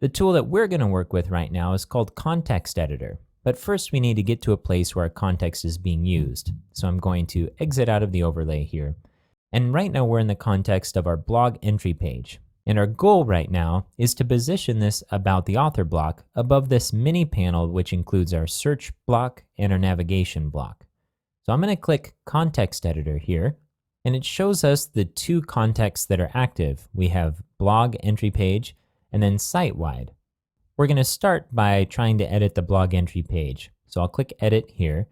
The tool that we're going to work with right now is called Context Editor. But first we need to get to a place where our context is being used. So I'm going to exit out of the overlay here. And right now we're in the context of our blog entry page. And our goal right now is to position this about the author block above this mini panel, which includes our search block and our navigation block. So I'm going to click Context Editor here, and it shows us the two contexts that are active. We have blog entry page and then site-wide. We're going to start by trying to edit the blog entry page. So I'll click Edit here,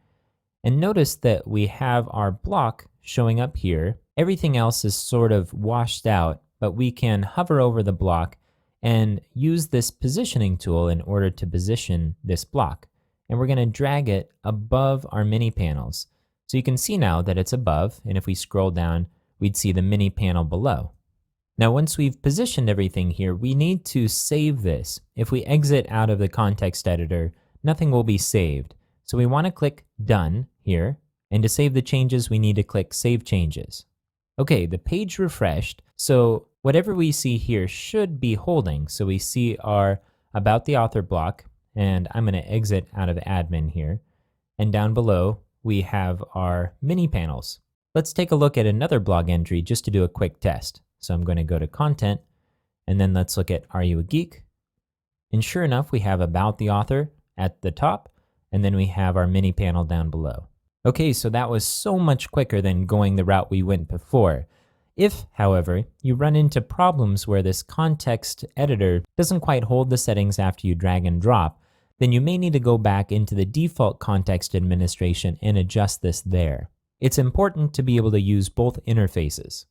and notice that we have our block showing up here. Everything else is sort of washed out, but we can hover over the block and use this positioning tool in order to position this block. And we're going to drag it above our mini panels. So you can see now that it's above, and if we scroll down, we'd see the mini panel below. Now, once we've positioned everything here, we need to save this. If we exit out of the context editor, nothing will be saved. So we want to click Done here, and to save the changes, we need to click Save Changes. Okay, the page refreshed, so whatever we see here should be holding. So we see our About the Author block, and I'm going to exit out of admin here. And down below, we have our mini panels. Let's take a look at another blog entry just to do a quick test. So I'm going to go to Content, and then let's look at Are You a Geek? And sure enough, we have About the Author at the top, and then we have our mini panel down below. Okay, so that was so much quicker than going the route we went before. If, however, you run into problems where this context editor doesn't quite hold the settings after you drag and drop, then you may need to go back into the default context administration and adjust this there. It's important to be able to use both interfaces.